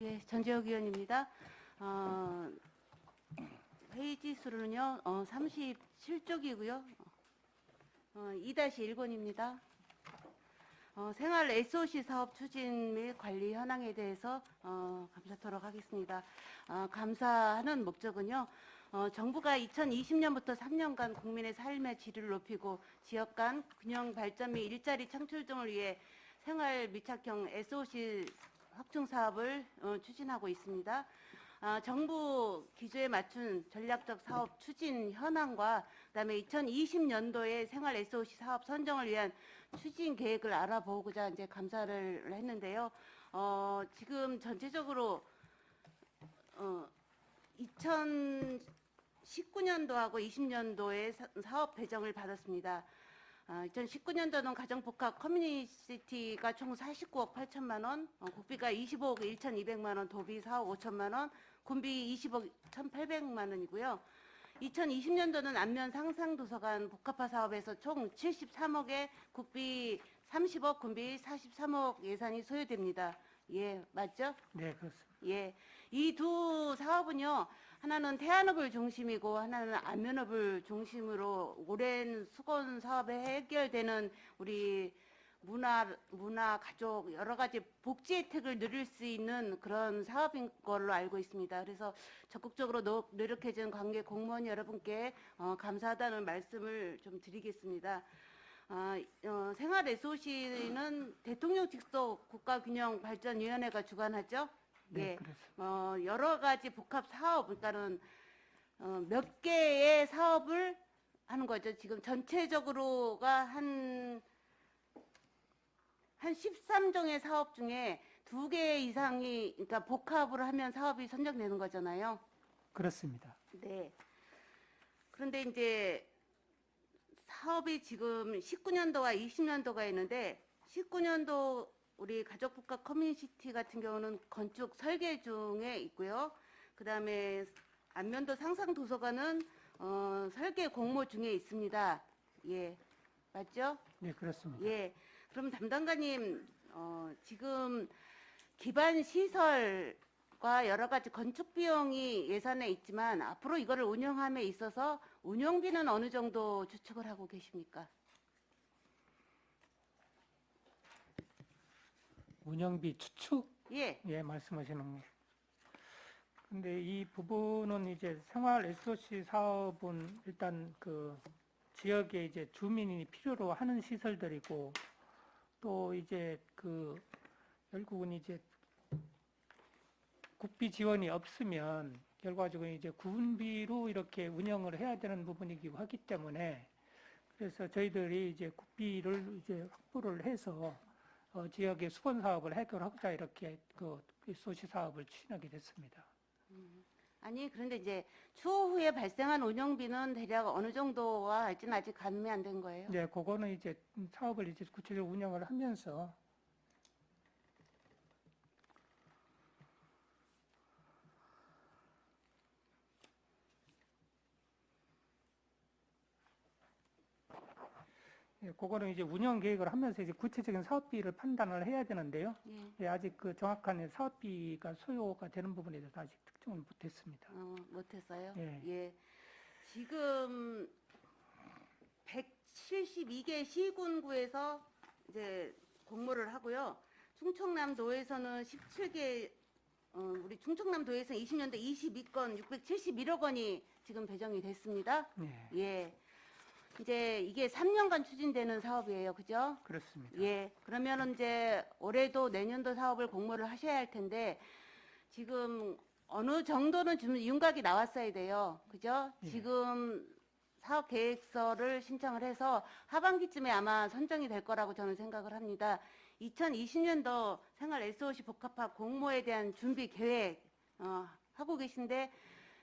예, 전재혁 의원입니다. 회의 지수는요, 37쪽이고요. 2-1번입니다. 생활 SOC 사업 추진 및 관리 현황에 대해서 감사토록 하겠습니다. 감사하는 목적은요, 정부가 2020년부터 3년간 국민의 삶의 질을 높이고 지역 간 균형 발전 및 일자리 창출 등을 위해 생활 밀착형 SOC 확충 사업을 추진하고 있습니다. 정부 기조에 맞춘 전략적 사업 추진 현황과 그다음에 2020년도에 생활 SOC 사업 선정을 위한 추진 계획을 알아보고자 이제 감사를 했는데요. 지금 전체적으로 2019년도하고 20년도에 사업 배정을 받았습니다. 2019년도는 가정복합 커뮤니티가 총 49억 8천만 원, 국비가 25억 1,200만 원, 도비 4억 5천만 원, 군비 20억 1,800만 원이고요. 2020년도는 안면 상상도서관 복합화 사업에서 총 73억에 국비 30억, 군비 43억 예산이 소요됩니다. 예, 맞죠? 네, 그렇습니다. 예, 이 두 사업은요, 하나는 태안읍을 중심이고 하나는 안면읍을 중심으로 오랜 수건 사업에 해결되는 우리 문화, 가족 여러 가지 복지 혜택을 누릴 수 있는 그런 사업인 걸로 알고 있습니다. 그래서 적극적으로 노력해준 관계 공무원 여러분께 감사하다는 말씀을 좀 드리겠습니다. 생활 SOC는 대통령 직속 국가균형발전위원회가 주관하죠. 네, 예, 그렇습니다. 여러 가지 복합 사업, 그러니까는 몇 개의 사업을 하는 거죠. 지금 전체적으로가 한 13종의 사업 중에 2개 이상이, 그러니까 복합을 하면 사업이 선정되는 거잖아요. 그렇습니다. 네. 그런데 이제 사업이 지금 19년도와 20년도가 있는데 19년도 우리 가족복합 커뮤니티 같은 경우는 건축 설계 중에 있고요. 그 다음에 안면도 상상도서관은 설계 공모 중에 있습니다. 예, 맞죠? 네, 그렇습니다. 예, 그럼 담당관님 지금 기반 시설과 여러 가지 건축 비용이 예산에 있지만 앞으로 이거를 운영함에 있어서 운영비는 어느 정도 추측을 하고 계십니까? 운영비 추측? 예. 예, 말씀하시는 거. 근데 이 부분은 이제 생활 SOC 사업은 일단 그 지역에 이제 주민이 필요로 하는 시설들이고 또 이제 그 결국은 이제 국비 지원이 없으면 결과적으로 이제 군비로 이렇게 운영을 해야 되는 부분이기도 하기 때문에 그래서 저희들이 이제 국비를 이제 확보를 해서 지역의 수건 사업을 해결하고자 이렇게 그 SOC 사업을 추진하게 됐습니다. 아니, 그런데 이제 추후에 발생한 운영비는 대략 어느 정도와 할지는 아직 가늠이 안 된 거예요? 네, 그거는 이제 사업을 이제 구체적으로 운영을 하면서 예, 그거는 이제 운영 계획을 하면서 이제 구체적인 사업비를 판단을 해야 되는데요. 예. 예, 아직 그 정확한 사업비가 소요가 되는 부분에 대해서 아직 특정을 못했습니다. 못했어요? 예. 예. 지금 172개 시군구에서 이제 공모를 하고요. 충청남도에서는 17개, 우리 충청남도에서는 20년도 22건 671억 원이 지금 배정이 됐습니다. 네. 예. 이제 이게 3년간 추진되는 사업이에요. 그죠? 그렇습니다. 예. 그러면은 이제 올해도 내년도 사업을 공모를 하셔야 할 텐데 지금 어느 정도는 좀 윤곽이 나왔어야 돼요. 그죠? 예. 지금 사업 계획서를 신청을 해서 하반기쯤에 아마 선정이 될 거라고 저는 생각을 합니다. 2020년도 생활 SOC 복합화 공모에 대한 준비 계획 하고 계신데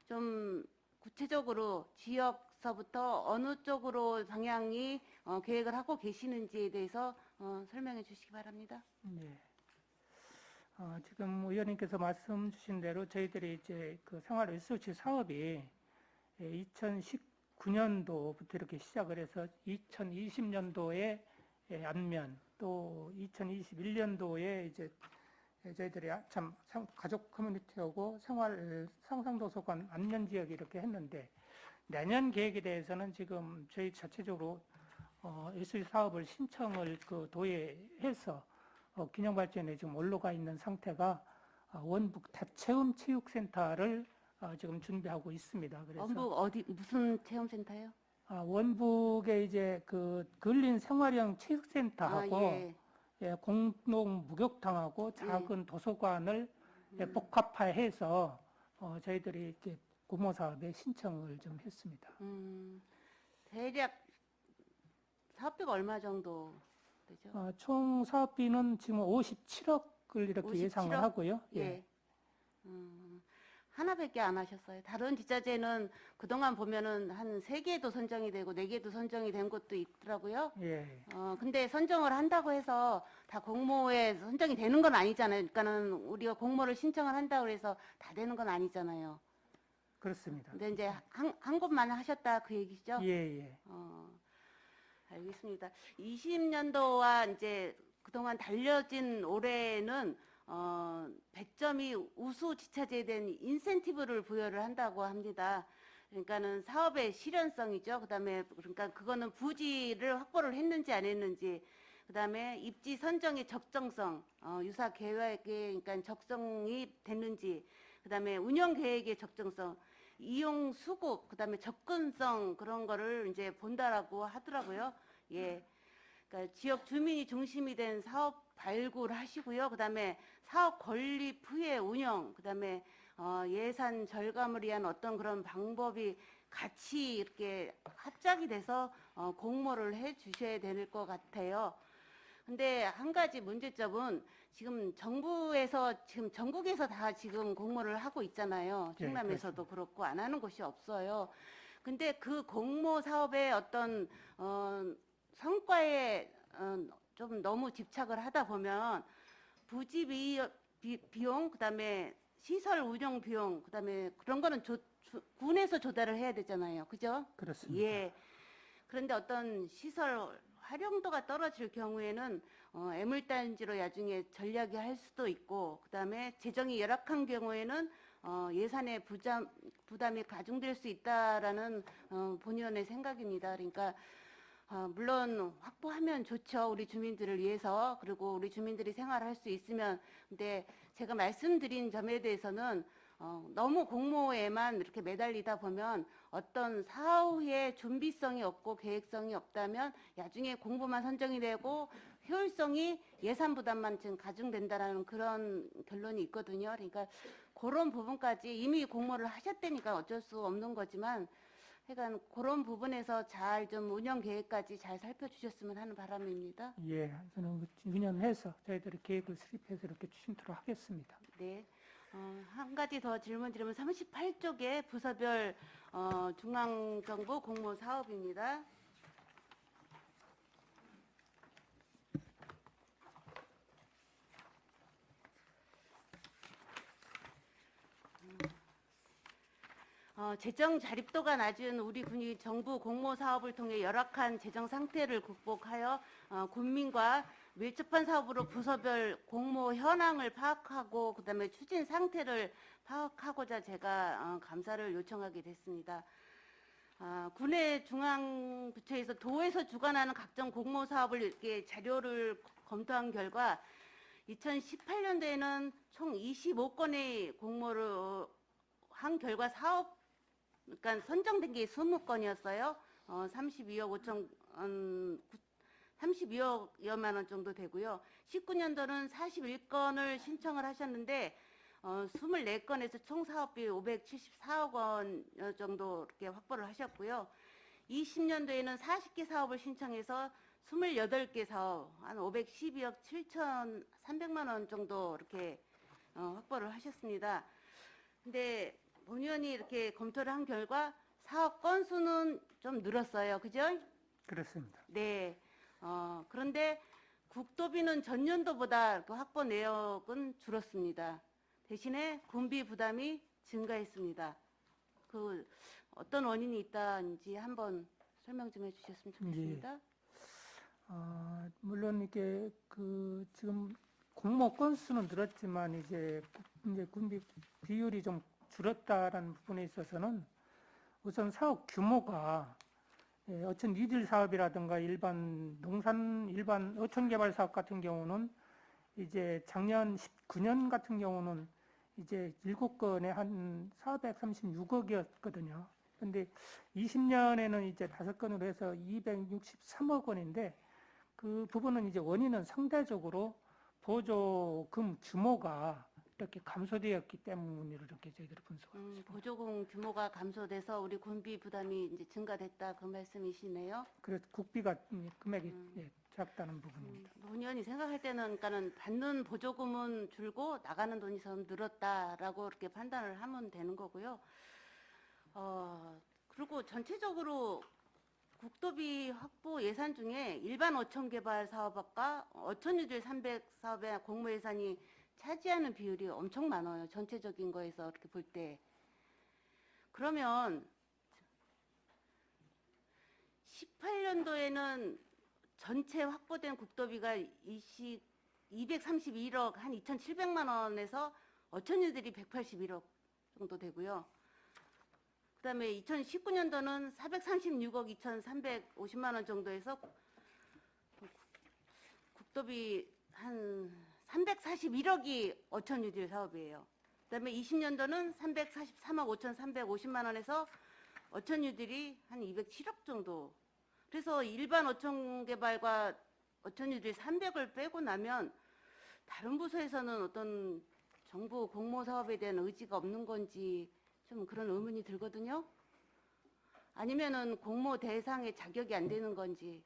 좀 구체적으로 지역서부터 어느 쪽으로 방향이 계획을 하고 계시는지에 대해서 설명해 주시기 바랍니다. 네. 지금 의원님께서 말씀 주신 대로 저희들이 이제 그 생활 SOC 사업이 2019년도부터 이렇게 시작을 해서 2020년도에 안면 또 2021년도에 이제 저희들이 참 가족 커뮤니티하고 생활 상상도서관 안면 지역 이렇게 했는데 내년 계획에 대해서는 지금 저희 자체적으로 SE 사업을 신청을 그 도의회에서 균형발전에 지금 올라가 있는 상태가 원북 다체험 체육센터를 지금 준비하고 있습니다. 그래서 원북 어디 무슨 체험센터요? 원북에 이제 그 근린 생활형 체육센터하고 예. 예, 공동 목욕탕하고 작은 도서관을 예, 복합화해서 저희들이 이제 공모 사업에 신청을 좀 했습니다. 대략 사업비가 얼마 정도 되죠? 총 사업비는 지금 57억을 이렇게 57억? 예상을 하고요. 예. 하나밖에 안 하셨어요. 다른 지자체는 그동안 보면은 한 3개도 선정이 되고 4개도 선정이 된 곳도 있더라고요. 예. 근데 선정을 한다고 해서 다 공모에 선정이 되는 건 아니잖아요. 그러니까는 우리가 공모를 신청을 한다고 해서 다 되는 건 아니잖아요. 그렇습니다. 근데 이제 한 곳만 하셨다 그 얘기죠? 예, 예. 알겠습니다. 20년도와 이제 그동안 달려진 올해는 100점이 우수 지자체에 대한 인센티브를 부여를 한다고 합니다. 그러니까는 사업의 실현성이죠. 그다음에 그러니까 그거는 부지를 확보를 했는지 안 했는지, 그다음에 입지 선정의 적정성, 유사 계획에 그러니까 적성이 됐는지, 그다음에 운영 계획의 적정성, 이용 수급, 그다음에 접근성 그런 거를 이제 본다라고 하더라고요. 예. 그러니까 지역 주민이 중심이 된 사업 발굴하시고요. 그다음에 사업 건립 후의 운영, 그다음에 예산 절감을 위한 어떤 그런 방법이 같이 이렇게 합작이 돼서 공모를 해 주셔야 될 것 같아요. 근데 한 가지 문제점은 지금 정부에서 지금 전국에서 다 지금 공모를 하고 있잖아요. 예, 충남에서도 그렇고 안 하는 곳이 없어요. 근데 그 공모 사업의 어떤 성과에 좀 너무 집착을 하다 보면 부지 비용, 그다음에 시설 운영 비용, 그다음에 그런 거는 군에서 조달을 해야 되잖아요. 그죠? 그렇습니다. 예. 그런데 어떤 시설 활용도가 떨어질 경우에는 애물단지로 나중에 전략이 할 수도 있고, 그다음에 재정이 열악한 경우에는 예산의 부담이 가중될 수 있다라는 본의원의 생각입니다. 그러니까 물론 확보하면 좋죠. 우리 주민들을 위해서. 그리고 우리 주민들이 생활할 수 있으면. 근데 제가 말씀드린 점에 대해서는 너무 공모에만 이렇게 매달리다 보면 어떤 사후에 준비성이 없고 계획성이 없다면 나중에 공부만 선정이 되고 효율성이 예산 부담만 지금 가중된다라는 그런 결론이 있거든요. 그러니까 그런 부분까지 이미 공모를 하셨다니까 어쩔 수 없는 거지만, 그러니까 그런 부분에서 잘 좀 운영 계획까지 잘 살펴주셨으면 하는 바람입니다. 예, 저는 유념해서 저희들이 계획을 수립해서 이렇게 추진토록 하겠습니다. 네. 한 가지 더 질문 드리면 38쪽에 부서별 중앙정부 공모 사업입니다. 재정 자립도가 낮은 우리 군이 정부 공모 사업을 통해 열악한 재정 상태를 극복하여 군민과 밀접한 사업으로 부서별 공모 현황을 파악하고 그다음에 추진 상태를 파악하고자 제가 감사를 요청하게 됐습니다. 군의 중앙부처에서 도에서 주관하는 각종 공모 사업을 이렇게 자료를 검토한 결과 2018년도에는 총 25건의 공모를 한 결과 사업, 그러니까 선정된 게 20건이었어요. 32억 5천 32억여만 원 정도 되고요. 19년도는 41건을 신청을 하셨는데 24건에서 총 사업비 574억 원 정도 이렇게 확보를 하셨고요. 20년도에는 40개 사업을 신청해서 28개 사업 한 512억 7천3백만 원 정도 이렇게 확보를 하셨습니다. 근데 본의원이 이렇게 검토를 한 결과 사업 건수는 좀 늘었어요. 그죠? 그렇습니다. 네. 그런데 국도비는 전년도보다 그 확보 내역은 줄었습니다. 대신에 군비 부담이 증가했습니다. 그 어떤 원인이 있다는지 한번 설명 좀 해주셨으면 좋겠습니다. 물론 이게 그 지금 공모 건수는 늘었지만 이제 군비 비율이 좀 줄었다라는 부분에 있어서는 우선 사업 규모가 어촌 니들 사업이라든가 일반 어촌 개발 사업 같은 경우는 이제 작년 19년 같은 경우는 이제 7건에 한 436억이었거든요. 근데 20년에는 이제 5건으로 해서 263억 원인데 그 부분은 이제 원인은 상대적으로 보조금 규모가 이렇게 감소되었기 때문이라고 이렇게 저희들이 분석하고 있습니다. 보조금 규모가 감소돼서 우리 군비 부담이 이제 증가됐다 그 말씀이시네요. 그래서 국비가 금액이 작다는 부분입니다. 노 의원이 생각할 때는 그러니까는 받는 보조금은 줄고 나가는 돈이 좀 늘었다라고 이렇게 판단을 하면 되는 거고요. 그리고 전체적으로 국도비 확보 예산 중에 일반 어촌 개발 사업과 어촌 유질 300 사업의 공모 예산이 차지하는 비율이 엄청 많아요. 전체적인 거에서 이렇게 볼 때. 그러면 18년도에는 전체 확보된 국도비가 231억 한 2,700만 원에서 어촌유들이 181억 정도 되고요. 그다음에 2019년도는 436억 2,350만 원 정도에서 국도비 한 341억이 어촌유질 사업이에요. 그다음에 20년도는 343억 5,350만 원에서 어촌유들이 한 207억 정도. 그래서 일반 어촌개발과 어촌유질 300을 빼고 나면 다른 부서에서는 어떤 정부 공모 사업에 대한 의지가 없는 건지 좀 그런 의문이 들거든요. 아니면은 공모 대상에 자격이 안 되는 건지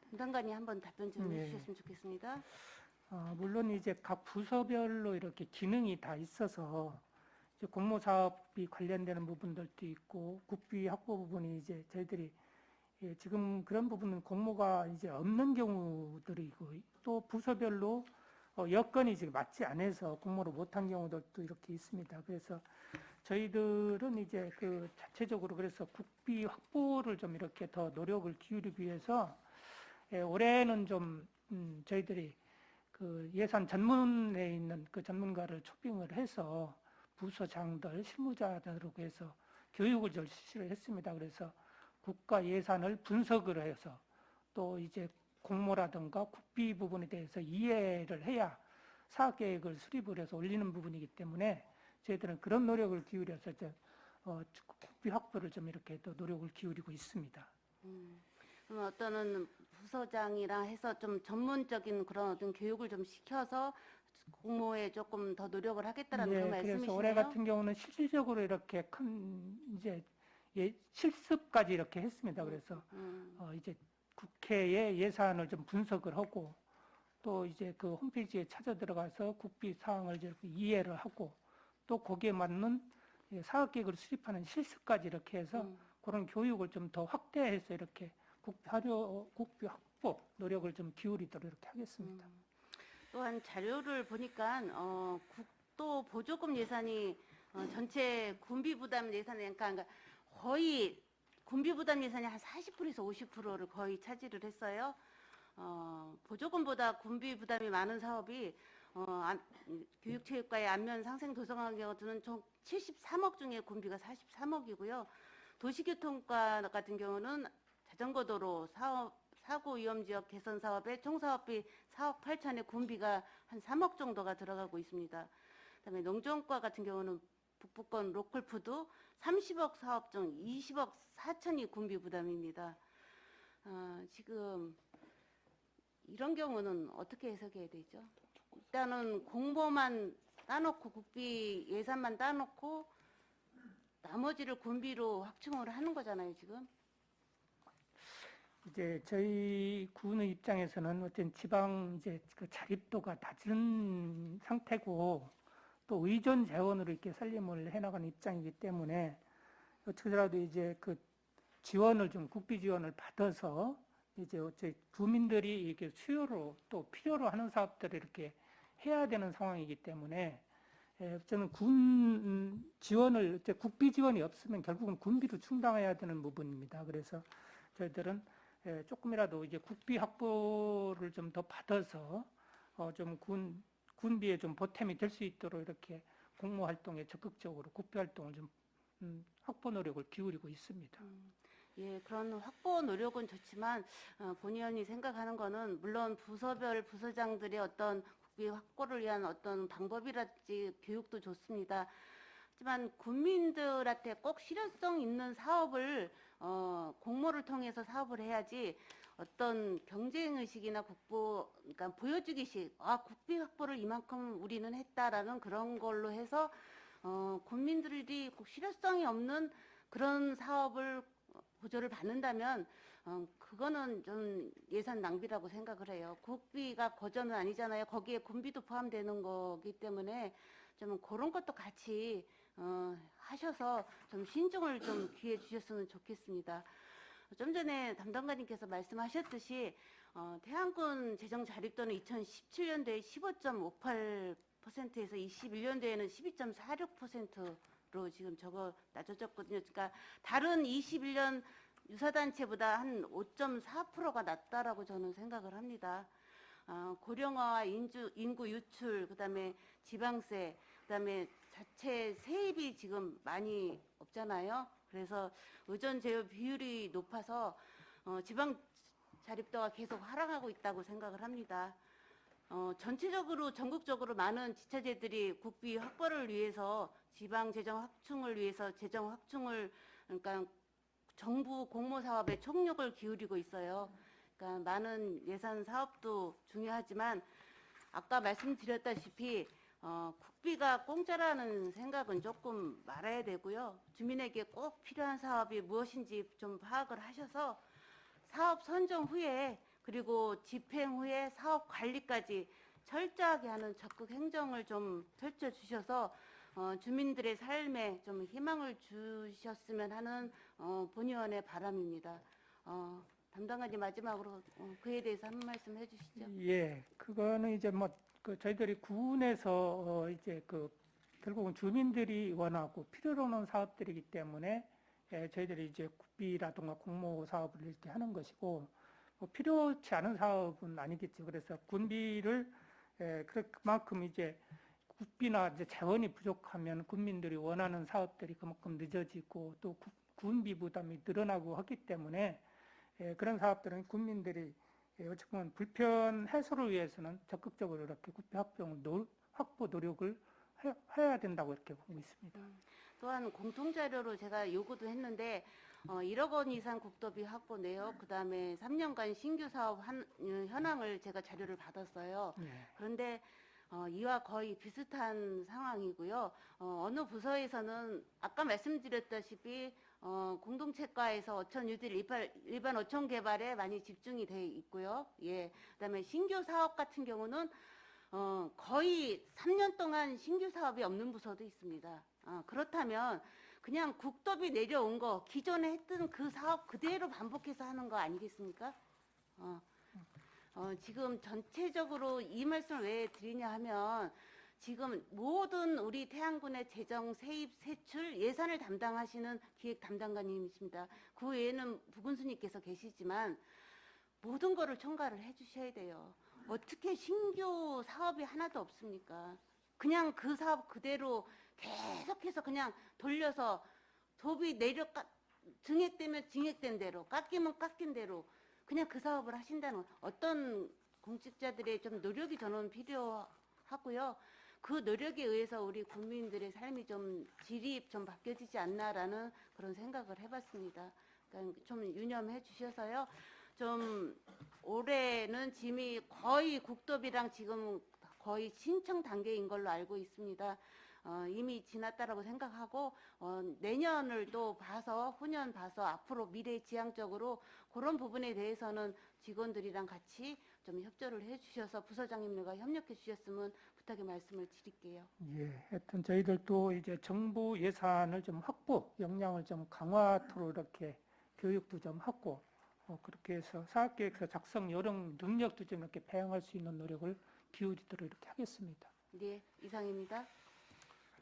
담당관이 한번 답변 좀 해주셨으면 좋겠습니다. 물론 이제 각 부서별로 이렇게 기능이 다 있어서 이제 공모 사업이 관련되는 부분들도 있고 국비 확보 부분이 이제 저희들이 지금 그런 부분은 공모가 이제 없는 경우들이고 또 부서별로 여건이 지금 맞지 않아서 공모를 못한 경우들도 이렇게 있습니다. 그래서 저희들은 이제 그 자체적으로 그래서 국비 확보를 좀 이렇게 더 노력을 기울이기 위해서 올해는 좀 저희들이 그 예산 전문에 있는 그 전문가를 초빙을 해서 부서장들, 실무자들하고 해서 교육을 좀 실시를 했습니다. 그래서 국가 예산을 분석을 해서 또 이제 공모라든가 국비 부분에 대해서 이해를 해야 사업 계획을 수립을 해서 올리는 부분이기 때문에 저희들은 그런 노력을 기울여서 국비 확보를 좀 이렇게 또 노력을 기울이고 있습니다. 그럼 어떤 부서장이랑 해서 좀 전문적인 그런 어떤 교육을 좀 시켜서 공모에 조금 더 노력을 하겠다라는 그 말씀이시네요. 그래서 올해 같은 경우는 실질적으로 이렇게 큰 이제 실습까지 이렇게 했습니다. 그래서 이제 국회의 예산을 좀 분석을 하고 또 이제 그 홈페이지에 찾아 들어가서 국비 사항을 이렇게 이해를 하고 또 거기에 맞는 사업 계획을 수립하는 실습까지 이렇게 해서 그런 교육을 좀 더 확대해서 이렇게 국비 확보 노력을 좀 기울이도록 이렇게 하겠습니다. 또한 자료를 보니까 국도 보조금 예산이 전체 군비 부담 예산에 그러니까 거의 군비 부담 예산이 한 40%에서 50%를 거의 차지를 했어요. 보조금보다 군비 부담이 많은 사업이 교육체육과의 안면 상생 도서관 경우는 총 73억 중에 군비가 43억이고요. 도시교통과 같은 경우는 자전거도로 사고 위험 지역 개선 사업에 총 사업비 4억 8천에 군비가 한 3억 정도가 들어가고 있습니다. 그다음에 농정과 같은 경우는 북부권 로컬푸드 30억 사업 중 20억 4천이 군비 부담입니다. 지금 이런 경우는 어떻게 해석해야 되죠? 일단은 공모만 따놓고 국비 예산만 따놓고 나머지를 군비로 확충을 하는 거잖아요, 지금. 이제 저희 군의 입장에서는 어떤 지방 이제 그 자립도가 낮은 상태고 또 의존 재원으로 이렇게 살림을 해나가는 입장이기 때문에 어떻게라도 이제 그 지원을 좀 국비 지원을 받아서 이제 어째 구민들이 이렇게 수요로 또 필요로 하는 사업들을 이렇게 해야 되는 상황이기 때문에 저는 군 지원을 국비 지원이 없으면 결국은 군비로 충당해야 되는 부분입니다. 그래서 저희들은 조금이라도 이제 국비 확보를 좀 더 받아서 좀 군비에 좀 보탬이 될 수 있도록 이렇게 공모 활동에 적극적으로 국비 활동을 좀 확보 노력을 기울이고 있습니다. 예, 그런 확보 노력은 좋지만 본 의원이 생각하는 거는 물론 부서별 부서장들의 어떤 국비 확보를 위한 어떤 방법이랄지 교육도 좋습니다. 하지만 국민들한테 꼭 실효성 있는 사업을 공모를 통해서 사업을 해야지 어떤 경쟁의식이나 그러니까 보여주기식, 국비 확보를 이만큼 우리는 했다라는 그런 걸로 해서 국민들이 꼭 실효성이 없는 그런 사업을 보조를 받는다면 그거는 좀 예산 낭비라고 생각을 해요. 국비가 거저는 아니잖아요. 거기에 군비도 포함되는 거기 때문에 좀 그런 것도 같이 하셔서 좀 신중을 좀 기해 주셨으면 좋겠습니다. 좀 전에 담당관님께서 말씀하셨듯이 태안군 재정 자립도는 2017년도에 15.58%에서 21년도에는 12.46%로 지금 낮아졌거든요. 그러니까 다른 21년 유사단체보다 한 5.4%가 낮다라고 저는 생각을 합니다. 고령화와 인구 유출, 그다음에 지방세, 그다음에 자체 세입이 지금 많이 없잖아요. 그래서 의존 제휴 비율이 높아서 지방 자립도가 계속 하락하고 있다고 생각을 합니다. 전체적으로 전국적으로 많은 지자체들이 국비 확보를 위해서 지방 재정 확충을 위해서 재정 확충을 그러니까 정부 공모 사업에 총력을 기울이고 있어요. 그러니까 많은 예산 사업도 중요하지만 아까 말씀드렸다시피 국비가 공짜라는 생각은 조금 말아야 되고요. 주민에게 꼭 필요한 사업이 무엇인지 좀 파악을 하셔서 사업 선정 후에 그리고 집행 후에 사업 관리까지 철저하게 하는 적극 행정을 좀 펼쳐주셔서 주민들의 삶에 좀 희망을 주셨으면 하는 본의원의 바람입니다. 담당관님 마지막으로 그에 대해서 한 말씀 해주시죠. 예, 그거는 이제 저희들이 군에서 이제 결국은 주민들이 원하고 필요로 하는 사업들이기 때문에 저희들이 이제 국비라든가 공모 사업을 이렇게 하는 것이고 필요치 않은 사업은 아니겠죠. 그래서 군비를 그만큼 이제 국비나 이제 자원이 부족하면 국민들이 원하는 사업들이 그만큼 늦어지고 또 군비 부담이 늘어나고 하기 때문에 그런 사업들은 국민들이 어쨌든 불편 해소를 위해서는 적극적으로 이렇게 국비 확보 노력을 해야 된다고 이렇게 보고 있습니다. 또한 공통자료로 제가 요구도 했는데 1억 원 이상 국도비 확보 내역, 그다음에 3년간 신규 사업 현황을 제가 자료를 받았어요. 그런데 이와 거의 비슷한 상황이고요. 어느 부서에서는 아까 말씀드렸다시피 공동체과에서 어촌 뉴딜 일반 어촌 개발에 많이 집중이 돼 있고요. 예. 그다음에 신규 사업 같은 경우는 거의 3년 동안 신규 사업이 없는 부서도 있습니다. 그렇다면 그냥 국도비 내려온 거 기존에 했던 그 사업 그대로 반복해서 하는 거 아니겠습니까? 지금 전체적으로 이 말씀을 왜 드리냐 하면 지금 모든 우리 태안군의 재정 세입 세출 예산을 담당하시는 기획 담당관님이십니다. 그 외에는 부군수님께서 계시지만 모든 거를 총괄을 해주셔야 돼요. 어떻게 신규 사업이 하나도 없습니까? 그냥 그 사업 그대로 계속해서 그냥 돌려서 도비 증액되면 증액된 대로 깎이면 깎인 대로 그냥 그 사업을 하신다는 어떤 공직자들의 좀 노력이 저는 필요하고요. 그 노력에 의해서 우리 국민들의 삶이 좀 질이 좀 바뀌어지지 않나라는 그런 생각을 해봤습니다. 그러니까 좀 유념해 주셔서요. 좀 올해는 짐이 거의 국도비랑 지금 거의 신청 단계인 걸로 알고 있습니다. 이미 지났다라고 생각하고 내년을 또 봐서 후년 봐서 앞으로 미래 지향적으로 그런 부분에 대해서는 직원들이랑 같이 좀 협조를 해주셔서 부서장님들과 협력해 주셨으면 부탁의 말씀을 드릴게요. 예, 하여튼 저희들도 이제 정부 예산을 좀 역량을 좀 강화토록 이렇게 교육도 좀 하고 그렇게 해서 사업계획서 작성 요령 능력도 좀 이렇게 배양할 수 있는 노력을 기울이도록 이렇게 하겠습니다. 네, 이상입니다.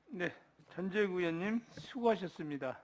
네, 전재국 의원님 수고하셨습니다.